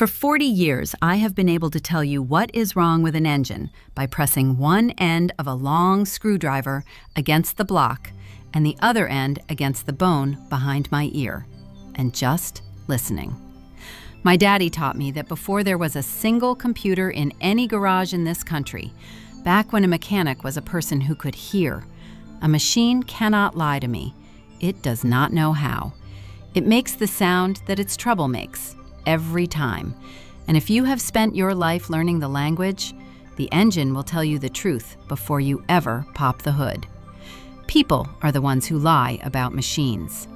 For 40 years, I have been able to tell you what is wrong with an engine by pressing one end of a long screwdriver against the block and the other end against the bone behind my ear, and just listening. My daddy taught me that before there was a single computer in any garage in this country, back when a mechanic was a person who could hear, a machine cannot lie to me. It does not know how. It makes the sound that its trouble makes, every time. And if you have spent your life learning the language, the engine will tell you the truth before you ever pop the hood. People are the ones who lie about machines.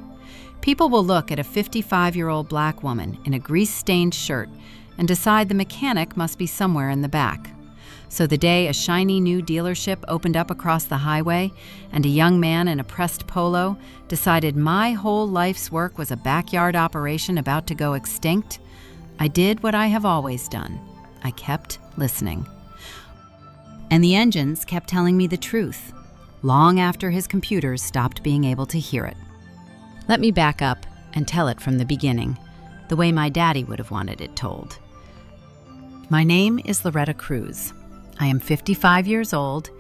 People will look at a 55-year-old black woman in a grease-stained shirt and decide the mechanic must be somewhere in the back. So the day a shiny new dealership opened up across the highway and a young man in a pressed polo decided my whole life's work was a backyard operation about to go extinct, I did what I have always done. I kept listening. And the engines kept telling me the truth, long after his computers stopped being able to hear it. Let me back up and tell it from the beginning, the way my daddy would have wanted it told. My name is Loretta Cruz. I am 55 years old,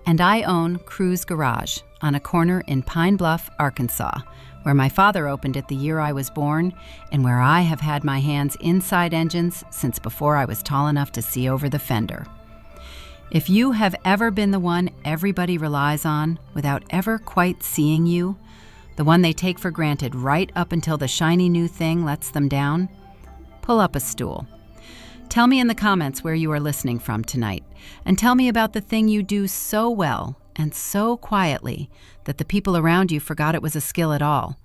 and I own Cruz Garage on a corner in Pine Bluff, Arkansas, where my father opened it the year I was born, and where I have had my hands inside engines since before I was tall enough to see over the fender. If you have ever been the one everybody relies on without ever quite seeing you, the one they take for granted right up until the shiny new thing lets them down, pull up a stool. Tell me in the comments where you are listening from tonight, and tell me about the thing you do so well and so quietly that the people around you forgot it was a skill at all.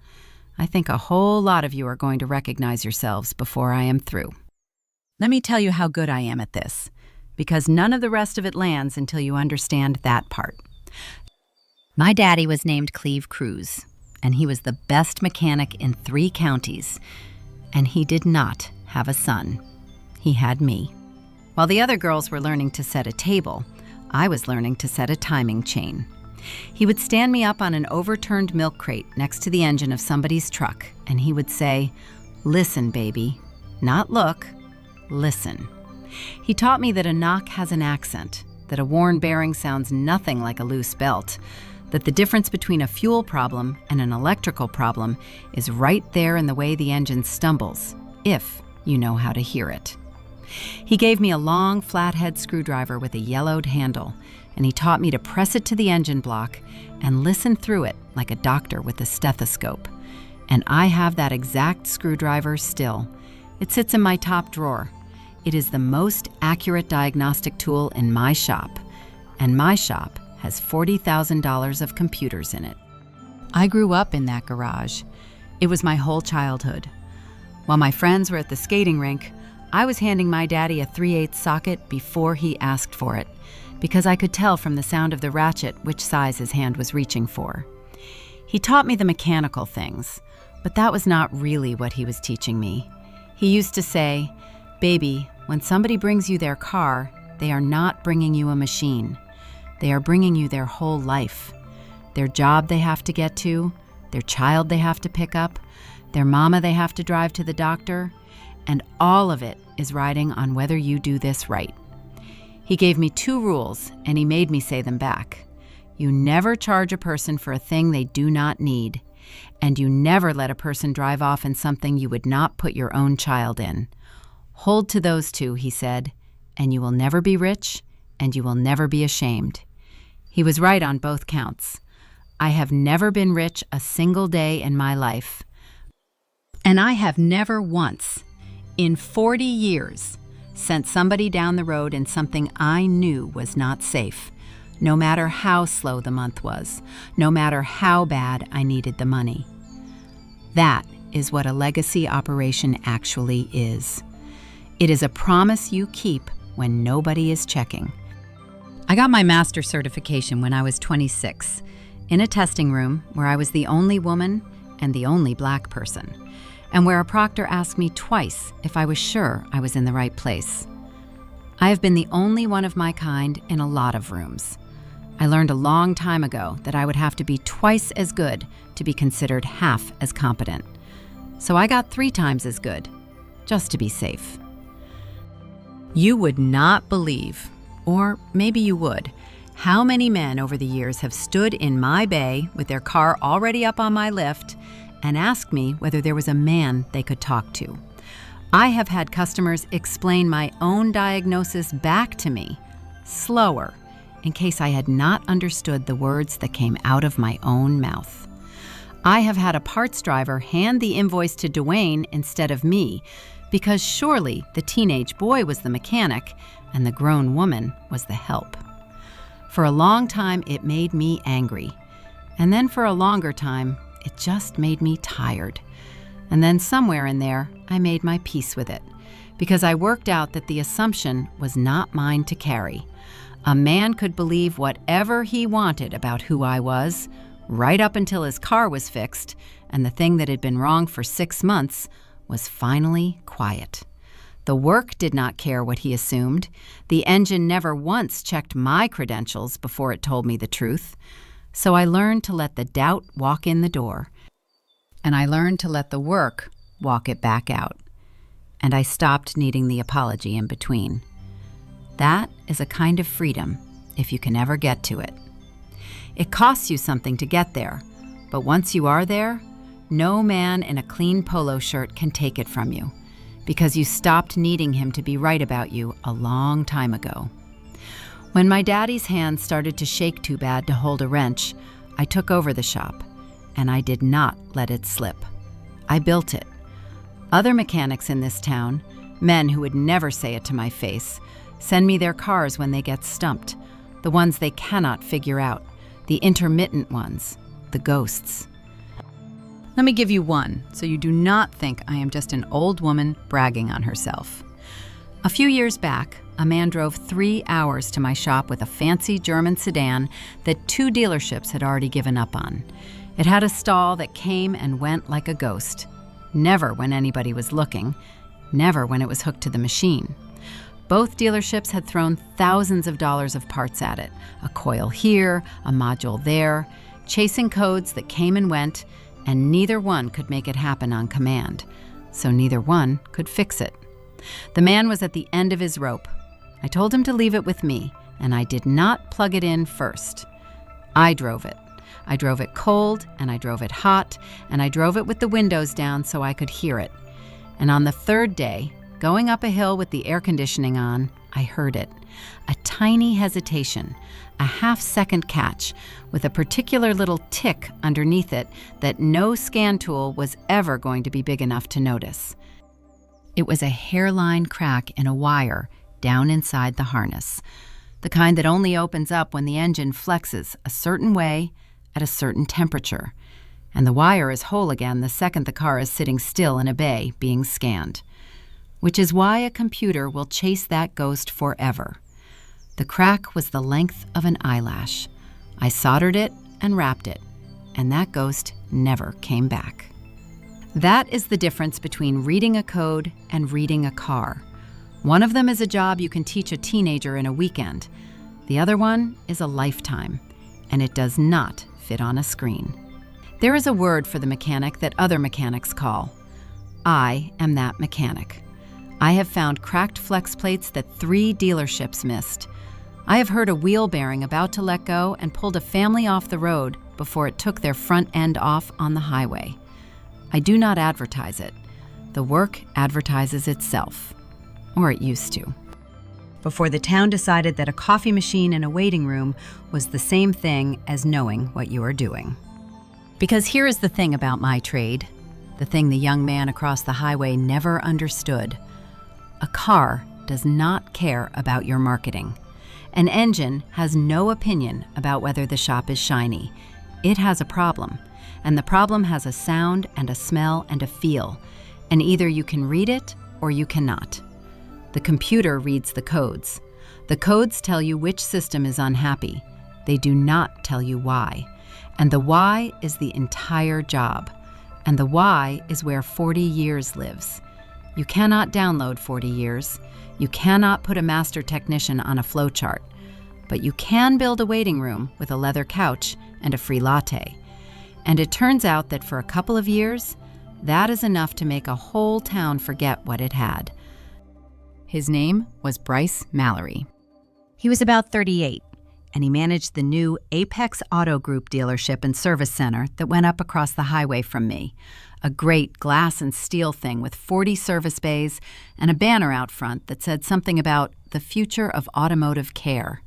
I think a whole lot of you are going to recognize yourselves before I am through. Let me tell you how good I am at this, because none of the rest of it lands until you understand that part. My daddy was named Cleve Cruz, and he was the best mechanic in 3 counties, and he did not have a son. He had me. While the other girls were learning to set a table, I was learning to set a timing chain. He would stand me up on an overturned milk crate next to the engine of somebody's truck, and he would say, "Listen, baby." Not look, listen. He taught me that a knock has an accent, that a worn bearing sounds nothing like a loose belt, that the difference between a fuel problem and an electrical problem is right there in the way the engine stumbles, if you know how to hear it. He gave me a long, flathead screwdriver with a yellowed handle, and he taught me to press it to the engine block and listen through it like a doctor with a stethoscope. And I have that exact screwdriver still. It sits in my top drawer. It is the most accurate diagnostic tool in my shop, and my shop has $40,000 of computers in it. I grew up in that garage. It was my whole childhood. While my friends were at the skating rink, I was handing my daddy a 3/8 socket before he asked for it, because I could tell from the sound of the ratchet which size his hand was reaching for. He taught me the mechanical things, but that was not really what he was teaching me. He used to say, "Baby, when somebody brings you their car, they are not bringing you a machine. They are bringing you their whole life. Their job they have to get to, their child they have to pick up, their mama they have to drive to the doctor, and all of it is riding on whether you do this right." He gave me 2 rules, and he made me say them back. You never charge a person for a thing they do not need, and you never let a person drive off in something you would not put your own child in. Hold to those 2, he said, and you will never be rich, and you will never be ashamed. He was right on both counts. I have never been rich a single day in my life, and I have never once, in 40 years, sent somebody down the road in something I knew was not safe, no matter how slow the month was, no matter how bad I needed the money. That is what a legacy operation actually is. It is a promise you keep when nobody is checking. I got my master certification when I was 26, in a testing room where I was the only woman and the only black person, and where a proctor asked me twice if I was sure I was in the right place. I have been the only one of my kind in a lot of rooms. I learned a long time ago that I would have to be twice as good to be considered half as competent. So I got 3 times as good, just to be safe. You would not believe, or maybe you would, how many men over the years have stood in my bay with their car already up on my lift and asked me whether there was a man they could talk to. I have had customers explain my own diagnosis back to me, slower, in case I had not understood the words that came out of my own mouth. I have had a parts driver hand the invoice to Dwayne instead of me, because surely the teenage boy was the mechanic and the grown woman was the help. For a long time, it made me angry. And then for a longer time, it just made me tired. And then somewhere in there, I made my peace with it, because I worked out that the assumption was not mine to carry. A man could believe whatever he wanted about who I was, right up until his car was fixed, and the thing that had been wrong for 6 months was finally quiet. The work did not care what he assumed. The engine never once checked my credentials before it told me the truth. So I learned to let the doubt walk in the door, and I learned to let the work walk it back out. And I stopped needing the apology in between. That is a kind of freedom, if you can ever get to it. It costs you something to get there, but once you are there, no man in a clean polo shirt can take it from you, because you stopped needing him to be right about you a long time ago. When my daddy's hands started to shake too bad to hold a wrench, I took over the shop, and I did not let it slip. I built it. Other mechanics in this town, men who would never say it to my face, send me their cars when they get stumped, the ones they cannot figure out, the intermittent ones, the ghosts. Let me give you one, so you do not think I am just an old woman bragging on herself. A few years back, a man drove 3 hours to my shop with a fancy German sedan that 2 dealerships had already given up on. It had a stall that came and went like a ghost. Never when anybody was looking, never when it was hooked to the machine. Both dealerships had thrown thousands of dollars of parts at it, a coil here, a module there, chasing codes that came and went, and neither one could make it happen on command, so neither one could fix it. The man was at the end of his rope. I told him to leave it with me, and I did not plug it in first. I drove it. I drove it cold, and I drove it hot, and I drove it with the windows down so I could hear it. And on the 3rd day, going up a hill with the air conditioning on, I heard it. A tiny hesitation, a half-second catch, with a particular little tick underneath it that no scan tool was ever going to be big enough to notice. It was a hairline crack in a wire down inside the harness, the kind that only opens up when the engine flexes a certain way at a certain temperature, and the wire is whole again the second the car is sitting still in a bay being scanned. Which is why a computer will chase that ghost forever. The crack was the length of an eyelash. I soldered it and wrapped it, and that ghost never came back. That is the difference between reading a code and reading a car. One of them is a job you can teach a teenager in a weekend. The other one is a lifetime, and it does not fit on a screen. There is a word for the mechanic that other mechanics call. I am that mechanic. I have found cracked flex plates that 3 dealerships missed. I have heard a wheel bearing about to let go and pulled a family off the road before it took their front end off on the highway. I do not advertise it. The work advertises itself. Or it used to. Before the town decided that a coffee machine in a waiting room was the same thing as knowing what you are doing. Because here is the thing about my trade, the thing the young man across the highway never understood. A car does not care about your marketing. An engine has no opinion about whether the shop is shiny. It has a problem, and the problem has a sound and a smell and a feel, and either you can read it or you cannot. The computer reads the codes. The codes tell you which system is unhappy. They do not tell you why. And the why is the entire job. And the why is where 40 years lives. You cannot download 40 years. You cannot put a master technician on a flowchart. But you can build a waiting room with a leather couch and a free latte. And it turns out that for a couple of years, that is enough to make a whole town forget what it had. His name was Bryce Mallory. He was about 38, and he managed the new Apex Auto Group dealership and service center that went up across the highway from me, a great glass and steel thing with 40 service bays and a banner out front that said something about the future of automotive care.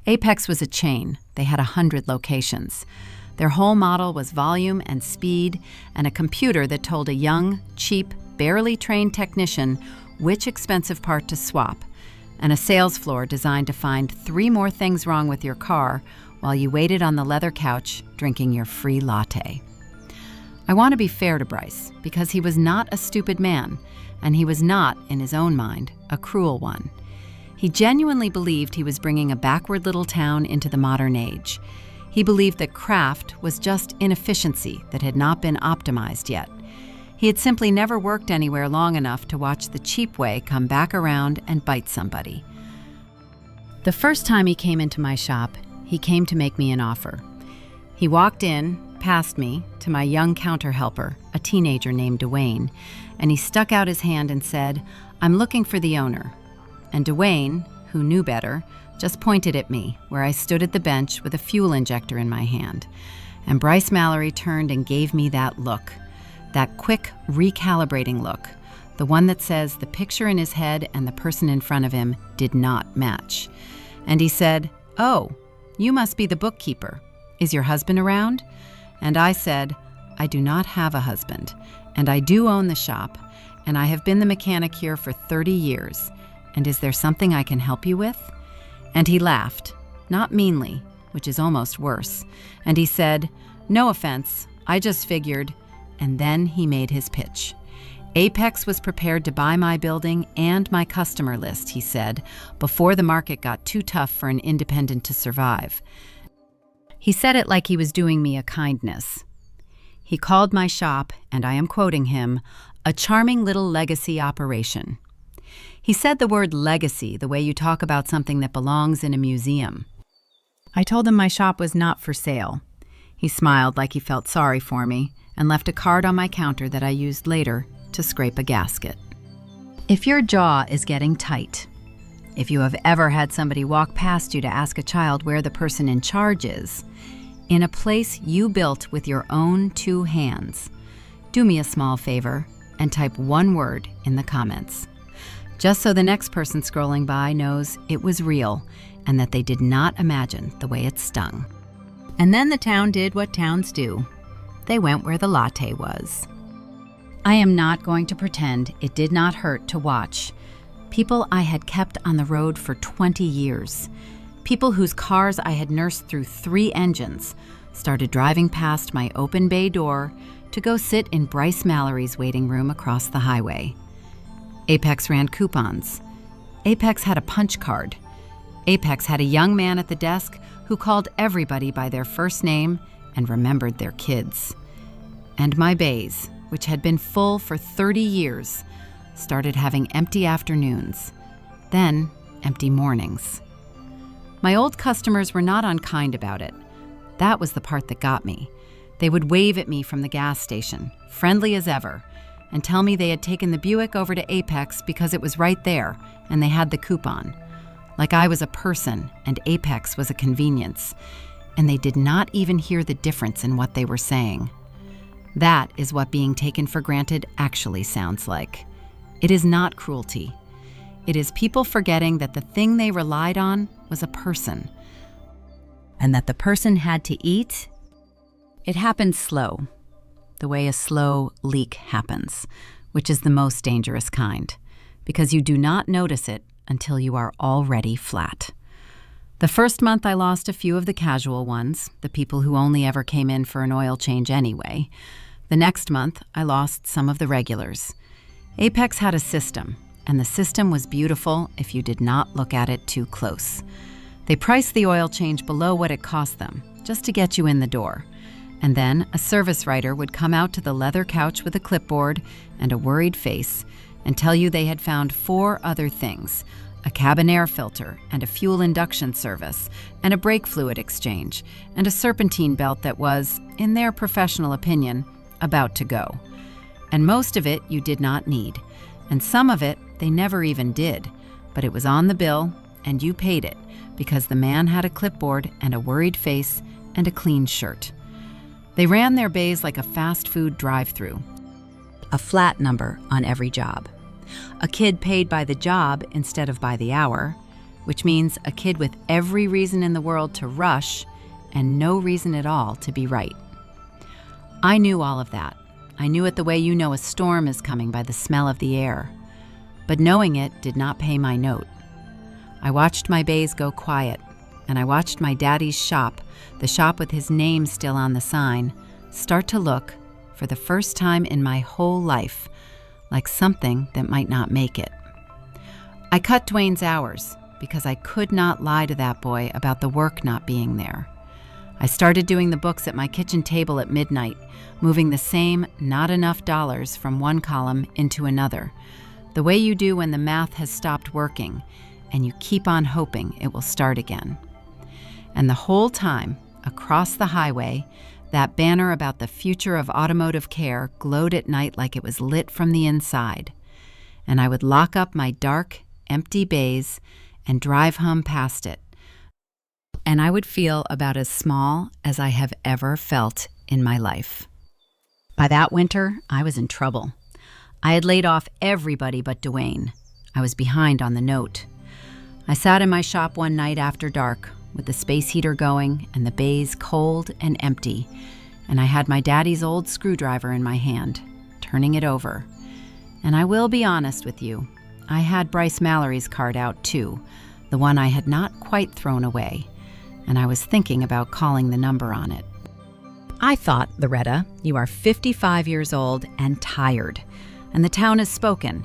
Apex was a chain. They had 100 locations. Their whole model was volume and speed and a computer that told a young, cheap, barely trained technician which expensive part to swap, and a sales floor designed to find 3 more things wrong with your car while you waited on the leather couch drinking your free latte. I want to be fair to Bryce because he was not a stupid man, and he was not, in his own mind, a cruel one. He genuinely believed he was bringing a backward little town into the modern age. He believed that craft was just inefficiency that had not been optimized yet. He had simply never worked anywhere long enough to watch the cheap way come back around and bite somebody. The first time he came into my shop, he came to make me an offer. He walked in, past me, to my young counter helper, a teenager named Dwayne, and he stuck out his hand and said, "I'm looking for the owner." And Dwayne, who knew better, just pointed at me, where I stood at the bench with a fuel injector in my hand. And Bryce Mallory turned and gave me that look. That quick, recalibrating look, the one that says the picture in his head and the person in front of him did not match. And he said, "Oh, you must be the bookkeeper. Is your husband around?" And I said, "I do not have a husband, and I do own the shop, and I have been the mechanic here for 30 years. And is there something I can help you with?" And he laughed, not meanly, which is almost worse. And he said, "No offense, I just figured." And then he made his pitch. Apex was prepared to buy my building and my customer list, he said, before the market got too tough for an independent to survive. He said it like he was doing me a kindness. He called my shop, and I am quoting him, "a charming little legacy operation." He said the word legacy the way you talk about something that belongs in a museum. I told him my shop was not for sale. He smiled like he felt sorry for me and left a card on my counter that I used later to scrape a gasket. If your jaw is getting tight, if you have ever had somebody walk past you to ask a child where the person in charge is, in a place you built with your own 2 hands, do me a small favor and type 1 word in the comments, just so the next person scrolling by knows it was real and that they did not imagine the way it stung. And then the town did what towns do. They went where the latte was. I am not going to pretend it did not hurt to watch people I had kept on the road for 20 years, people whose cars I had nursed through 3 engines, started driving past my open bay door to go sit in Bryce Mallory's waiting room across the highway. Apex ran coupons. Apex had a punch card. Apex had a young man at the desk who called everybody by their first name and remembered their kids. And my bays, which had been full for 30 years, started having empty afternoons, then empty mornings. My old customers were not unkind about it. That was the part that got me. They would wave at me from the gas station, friendly as ever, and tell me they had taken the Buick over to Apex because it was right there and they had the coupon. Like I was a person and Apex was a convenience. And they did not even hear the difference in what they were saying. That is what being taken for granted actually sounds like. It is not cruelty. It is people forgetting that the thing they relied on was a person, and that the person had to eat. It happened slow, the way a slow leak happens, which is the most dangerous kind, because you do not notice it until you are already flat. The first month I lost a few of the casual ones, the people who only ever came in for an oil change anyway. The next month I lost some of the regulars. Apex had a system, and the system was beautiful if you did not look at it too close. They priced the oil change below what it cost them, just to get you in the door. And then a service writer would come out to the leather couch with a clipboard and a worried face and tell you they had found 4 other things: a cabin air filter and a fuel induction service and a brake fluid exchange and a serpentine belt that was, in their professional opinion, about to go. And most of it you did not need. And some of it they never even did, but it was on the bill, and you paid it because the man had a clipboard and a worried face and a clean shirt. They ran their bays like a fast food drive-through. A flat number on every job. A kid paid by the job instead of by the hour, which means a kid with every reason in the world to rush and no reason at all to be right. I knew all of that. I knew it the way you know a storm is coming by the smell of the air. But knowing it did not pay my note. I watched my bays go quiet, and I watched my daddy's shop, the shop with his name still on the sign, start to look, for the first time in my whole life, like something that might not make it. I cut Dwayne's hours because I could not lie to that boy about the work not being there. I started doing the books at my kitchen table at midnight, moving the same not enough dollars from one column into another, the way you do when the math has stopped working and you keep on hoping it will start again. And the whole time, across the highway, that banner about the future of automotive care glowed at night like it was lit from the inside. And I would lock up my dark, empty bays and drive home past it. And I would feel about as small as I have ever felt in my life. By that winter, I was in trouble. I had laid off everybody but Dwayne. I was behind on the note. I sat in my shop one night after dark, with the space heater going and the bays cold and empty, and I had my daddy's old screwdriver in my hand, turning it over. And I will be honest with you, I had Bryce Mallory's card out too, the one I had not quite thrown away, and I was thinking about calling the number on it. I thought, Loretta, you are 55 years old and tired, and the town has spoken,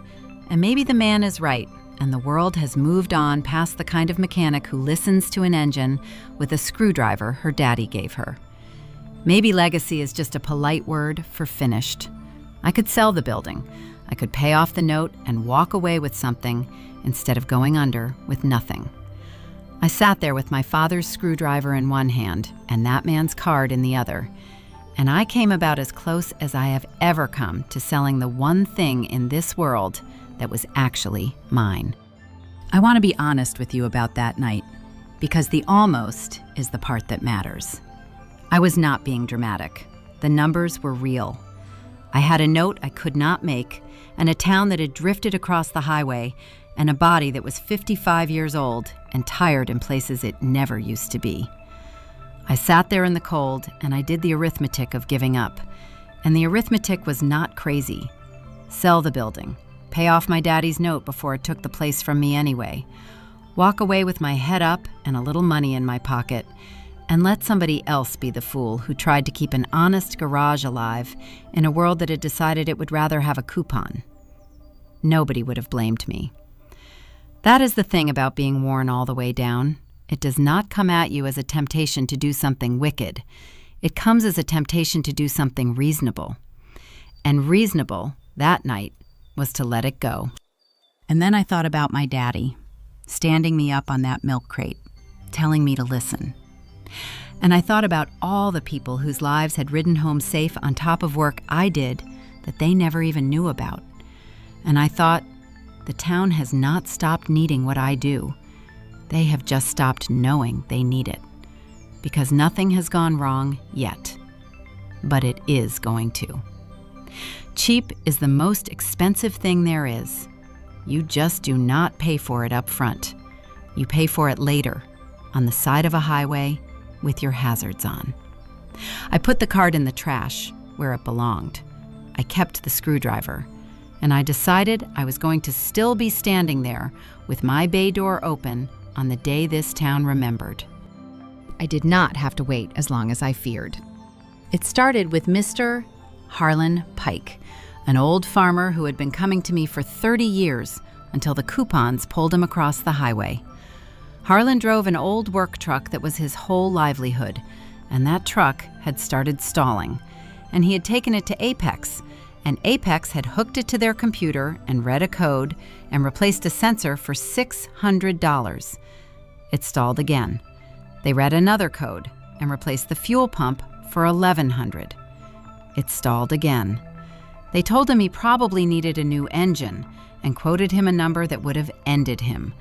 and maybe the man is right, and the world has moved on past the kind of mechanic who listens to an engine with a screwdriver her daddy gave her. Maybe legacy is just a polite word for finished. I could sell the building. I could pay off the note and walk away with something instead of going under with nothing. I sat there with my father's screwdriver in one hand and that man's card in the other, and I came about as close as I have ever come to selling the one thing in this world that was actually mine. I want to be honest with you about that night, because the almost is the part that matters. I was not being dramatic. The numbers were real. I had a note I could not make, and a town that had drifted across the highway, and a body that was 55 years old and tired in places it never used to be. I sat there in the cold, and I did the arithmetic of giving up. And the arithmetic was not crazy. Sell the building. Pay off my daddy's note before it took the place from me anyway. Walk away with my head up and a little money in my pocket, and let somebody else be the fool who tried to keep an honest garage alive in a world that had decided it would rather have a coupon. Nobody would have blamed me. That is the thing about being worn all the way down. It does not come at you as a temptation to do something wicked. It comes as a temptation to do something reasonable. And reasonable, that night, was to let it go. And then I thought about my daddy, standing me up on that milk crate, telling me to listen. And I thought about all the people whose lives had ridden home safe on top of work I did that they never even knew about. And I thought, the town has not stopped needing what I do. They have just stopped knowing they need it. Because nothing has gone wrong yet. But it is going to. Cheap is the most expensive thing there is. You just do not pay for it up front. You pay for it later, on the side of a highway, with your hazards on. I put the card in the trash, where it belonged. I kept the screwdriver, and I decided I was going to still be standing there with my bay door open on the day this town remembered. I did not have to wait as long as I feared. It started with Mr. Harlan Pike, an old farmer who had been coming to me for 30 years until the coupons pulled him across the highway. Harlan drove an old work truck that was his whole livelihood, and that truck had started stalling, and he had taken it to Apex, and Apex had hooked it to their computer and read a code and replaced a sensor for $600. It stalled again. They read another code and replaced the fuel pump for $1,100. It stalled again. They told him he probably needed a new engine, and quoted him a number that would have ended him,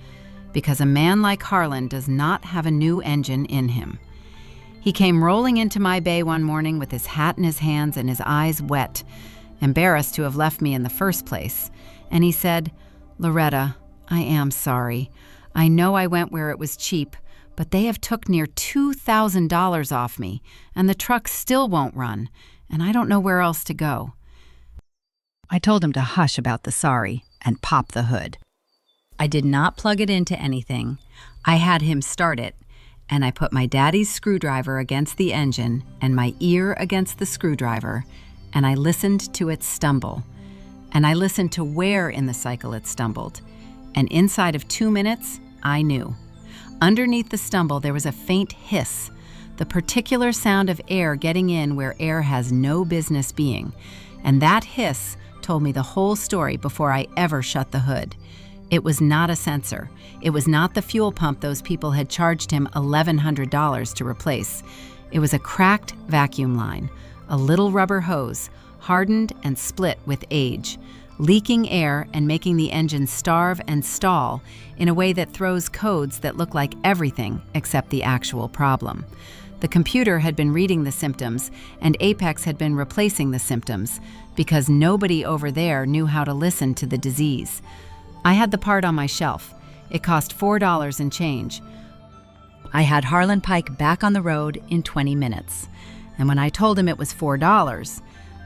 because a man like Harlan does not have a new engine in him. He came rolling into my bay one morning with his hat in his hands and his eyes wet, embarrassed to have left me in the first place, and he said, "Loretta, I am sorry. I know I went where it was cheap, but they have took near $2,000 off me, and the truck still won't run, and I don't know where else to go." I told him to hush about the sorry and pop the hood. I did not plug it into anything. I had him start it, and I put my daddy's screwdriver against the engine and my ear against the screwdriver, and I listened to it stumble. And I listened to where in the cycle it stumbled. And inside of 2 minutes, I knew. Underneath the stumble, there was a faint hiss, the particular sound of air getting in where air has no business being. And that hiss told me the whole story before I ever shut the hood. It was not a sensor. It was not the fuel pump those people had charged him $1,100 to replace. It was a cracked vacuum line, a little rubber hose, hardened and split with age, leaking air and making the engine starve and stall in a way that throws codes that look like everything except the actual problem. The computer had been reading the symptoms, and Apex had been replacing the symptoms, because nobody over there knew how to listen to the disease. I had the part on my shelf. It cost $4 and change. I had Harlan Pike back on the road in 20 minutes. And when I told him it was $4,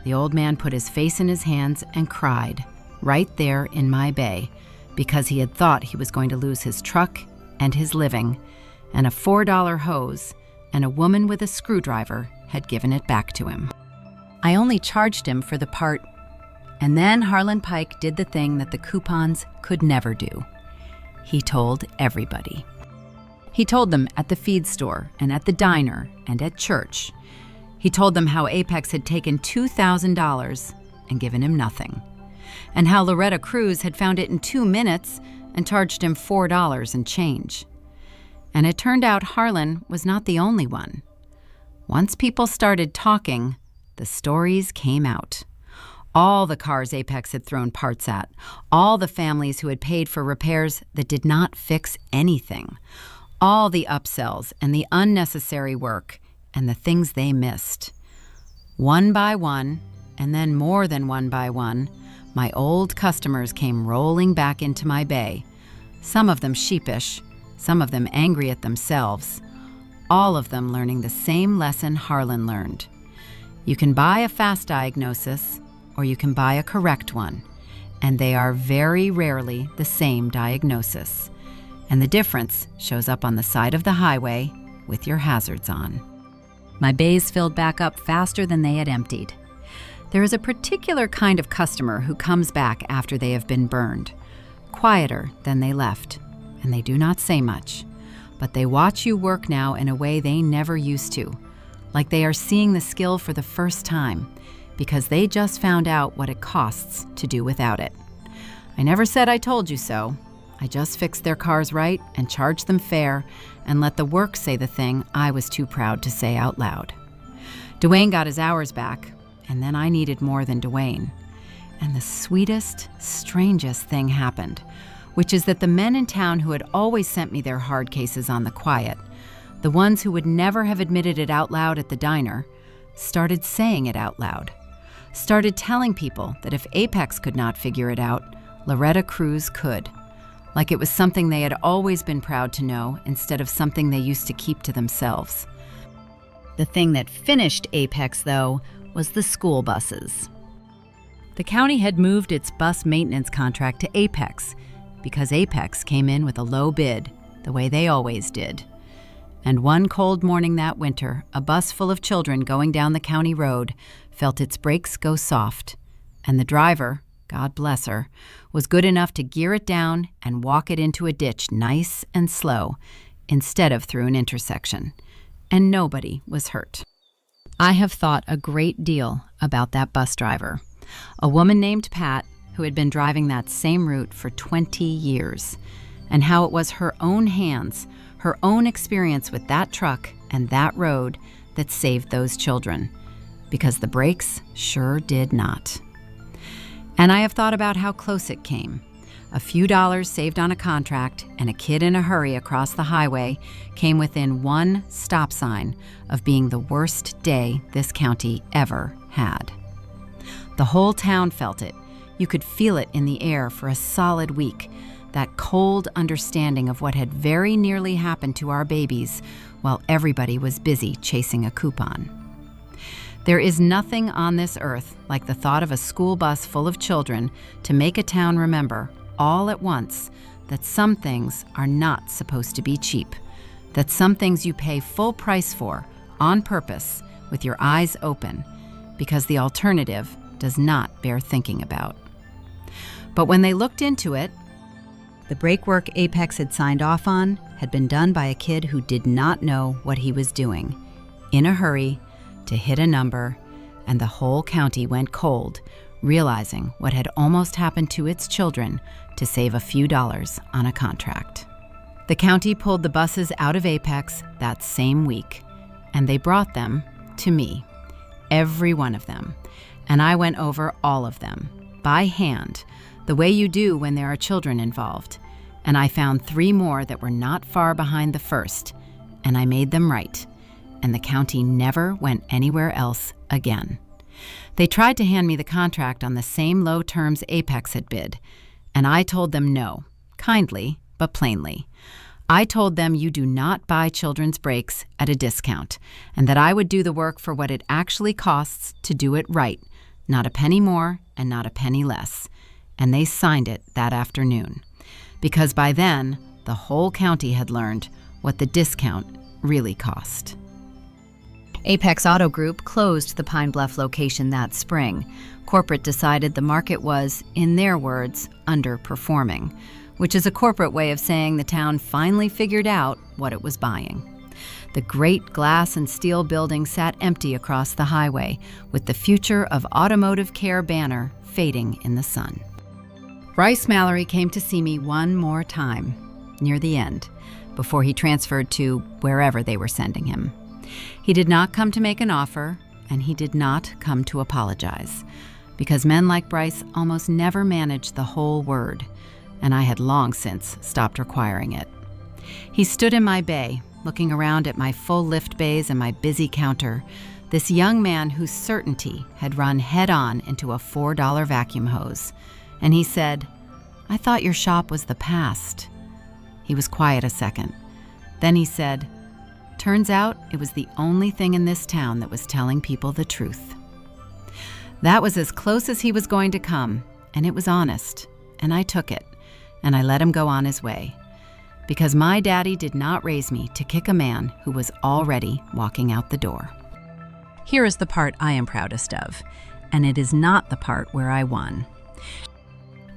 the old man put his face in his hands and cried, right there in my bay, because he had thought he was going to lose his truck and his living, and a $4 hose and a woman with a screwdriver had given it back to him. I only charged him for the part. And then Harlan Pike did the thing that the coupons could never do. He told everybody. He told them at the feed store and at the diner and at church. He told them how Apex had taken $2,000 and given him nothing, and how Loretta Cruz had found it in 2 minutes and charged him $4 and change. And it turned out Harlan was not the only one. Once people started talking, the stories came out. All the cars Apex had thrown parts at, all the families who had paid for repairs that did not fix anything, all the upsells and the unnecessary work and the things they missed. One by one, and then more than one by one, my old customers came rolling back into my bay, some of them sheepish, some of them angry at themselves, all of them learning the same lesson Harlan learned. You can buy a fast diagnosis, or you can buy a correct one, and they are very rarely the same diagnosis. And the difference shows up on the side of the highway with your hazards on. My bays filled back up faster than they had emptied. There is a particular kind of customer who comes back after they have been burned, quieter than they left, and they do not say much, but they watch you work now in a way they never used to, like they are seeing the skill for the first time, because they just found out what it costs to do without it. I never said I told you so. I just fixed their cars right and charged them fair and let the work say the thing I was too proud to say out loud. Dwayne got his hours back, and then I needed more than Dwayne. And the sweetest, strangest thing happened, which is that the men in town who had always sent me their hard cases on the quiet, the ones who would never have admitted it out loud at the diner, started saying it out loud. Started telling people that if Apex could not figure it out, Loretta Cruz could. Like it was something they had always been proud to know instead of something they used to keep to themselves. The thing that finished Apex, though, was the school buses. The county had moved its bus maintenance contract to Apex because Apex came in with a low bid, the way they always did. And one cold morning that winter, a bus full of children going down the county road felt its brakes go soft, and the driver, God bless her, was good enough to gear it down and walk it into a ditch nice and slow instead of through an intersection, and nobody was hurt. I have thought a great deal about that bus driver, a woman named Pat who had been driving that same route for 20 years, and how it was her own hands, her own experience with that truck and that road that saved those children, because the brakes sure did not. And I have thought about how close it came, A few dollars saved on a contract and a kid in a hurry across the highway came within one stop sign of being the worst day this county ever had. The whole town felt it. You could feel it in the air for a solid week, that cold understanding of what had very nearly happened to our babies while everybody was busy chasing a coupon. There is nothing on this earth like the thought of a school bus full of children to make a town remember, all at once, that some things are not supposed to be cheap, that some things you pay full price for, on purpose, with your eyes open, because the alternative does not bear thinking about. But when they looked into it, the breakwork Apex had signed off on had been done by a kid who did not know what he was doing, in a hurry, to hit a number, and the whole county went cold, realizing what had almost happened to its children to save a few dollars on a contract. The county pulled the buses out of Apex that same week, and they brought them to me, every one of them, and I went over all of them, by hand, the way you do when there are children involved, and I found 3 more that were not far behind the first, and I made them right, and the county never went anywhere else again. They tried to hand me the contract on the same low terms Apex had bid, and I told them no, kindly but plainly. I told them you do not buy children's breaks at a discount, and that I would do the work for what it actually costs to do it right, not a penny more and not a penny less. And they signed it that afternoon, because by then, the whole county had learned what the discount really cost. Apex Auto Group closed the Pine Bluff location that spring. Corporate decided the market was, in their words, underperforming, which is a corporate way of saying the town finally figured out what it was buying. The great glass and steel building sat empty across the highway, with the Future of Automotive Care banner fading in the sun. Bryce Mallory came to see me one more time, near the end, before he transferred to wherever they were sending him. He did not come to make an offer, and he did not come to apologize, because men like Bryce almost never manage the whole word, and I had long since stopped requiring it. He stood in my bay, looking around at my full lift bays and my busy counter, this young man whose certainty had run head-on into a $4 vacuum hose. And he said, "I thought your shop was the past." He was quiet a second. Then he said, "Turns out it was the only thing in this town that was telling people the truth." That was as close as he was going to come, and it was honest, and I took it, and I let him go on his way. Because my daddy did not raise me to kick a man who was already walking out the door. Here is the part I am proudest of, and it is not the part where I won.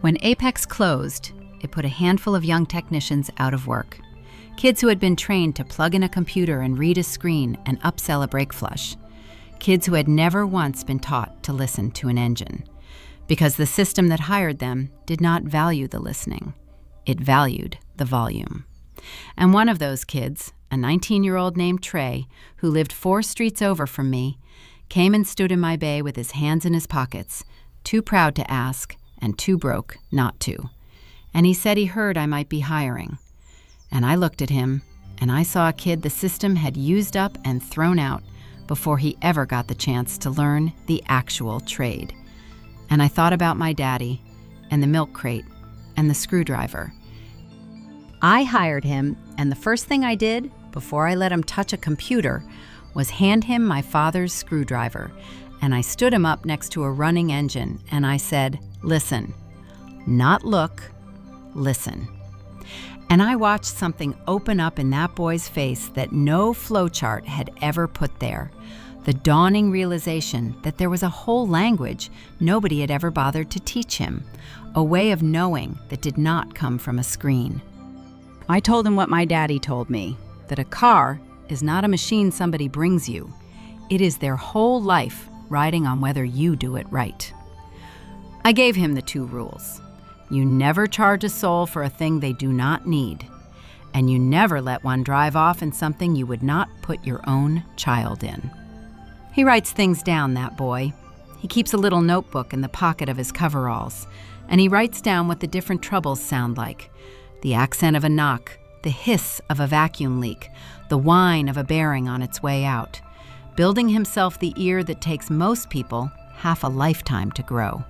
When Apex closed, it put a handful of young technicians out of work. Kids who had been trained to plug in a computer and read a screen and upsell a brake flush. Kids who had never once been taught to listen to an engine. Because the system that hired them did not value the listening. It valued the volume. And one of those kids, a 19-year-old named Trey, who lived 4 streets over from me, came and stood in my bay with his hands in his pockets, too proud to ask and too broke not to. And he said he heard I might be hiring. And I looked at him, and I saw a kid the system had used up and thrown out before he ever got the chance to learn the actual trade. And I thought about my daddy, and the milk crate, and the screwdriver. I hired him, and the first thing I did, before I let him touch a computer, was hand him my father's screwdriver, and I stood him up next to a running engine, and I said, "Listen, not look, listen." And I watched something open up in that boy's face that no flowchart had ever put there. The dawning realization that there was a whole language nobody had ever bothered to teach him, a way of knowing that did not come from a screen. I told him what my daddy told me, that a car is not a machine somebody brings you. It is their whole life riding on whether you do it right. I gave him the 2 rules. You never charge a soul for a thing they do not need, and you never let one drive off in something you would not put your own child in. He writes things down, that boy. He keeps a little notebook in the pocket of his coveralls, And he writes down what the different troubles sound like: the accent of a knock, the hiss of a vacuum leak, the whine of a bearing on its way out, building himself the ear that takes most people half a lifetime to grow.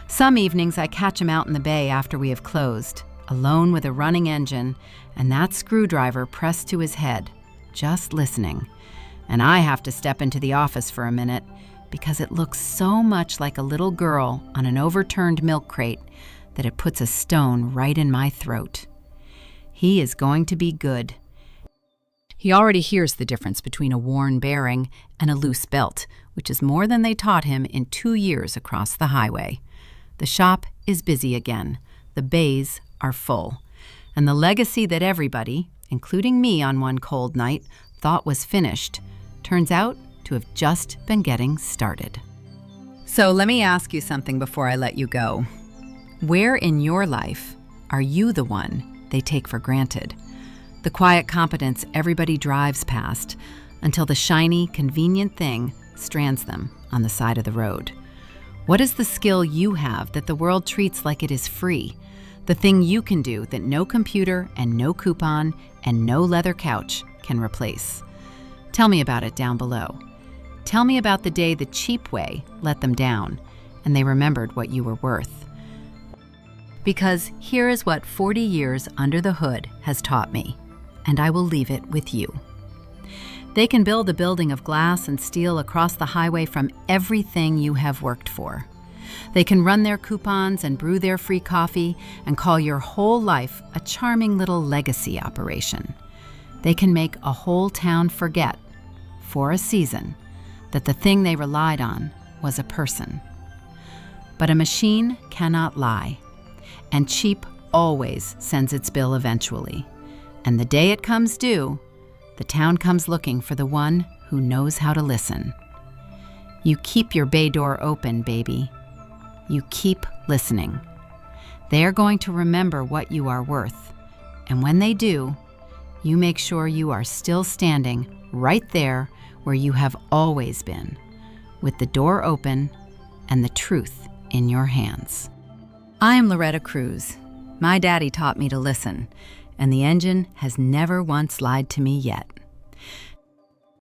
Some evenings I catch him out in the bay after we have closed, alone with a running engine and that screwdriver pressed to his head, just listening. And I have to step into the office for a minute because it looks so much like a little girl on an overturned milk crate that it puts a stone right in my throat. He is going to be good. He already hears the difference between a worn bearing and a loose belt, which is more than they taught him in 2 years across the highway. The shop is busy again. The bays are full. And the legacy that everybody, including me on one cold night, thought was finished, turns out to have just been getting started. So let me ask you something before I let you go. Where in your life are you the one they take for granted? The quiet competence everybody drives past until the shiny, convenient thing strands them on the side of the road. What is the skill you have that the world treats like it is free? The thing you can do that no computer and no coupon and no leather couch can replace? Tell me about it down below. Tell me about the day the cheap way let them down and they remembered what you were worth. Because here is what 40 years under the hood has taught me, and I will leave it with you. They can build a building of glass and steel across the highway from everything you have worked for. They can run their coupons and brew their free coffee and call your whole life a charming little legacy operation. They can make a whole town forget, for a season, that the thing they relied on was a person. But a machine cannot lie, and cheap always sends its bill eventually. And the day it comes due, the town comes looking for the one who knows how to listen. You keep your bay door open, baby. You keep listening. They are going to remember what you are worth. And when they do, you make sure you are still standing right there where you have always been, with the door open and the truth in your hands. I am Loretta Cruz. My daddy taught me to listen, and the engine has never once lied to me yet.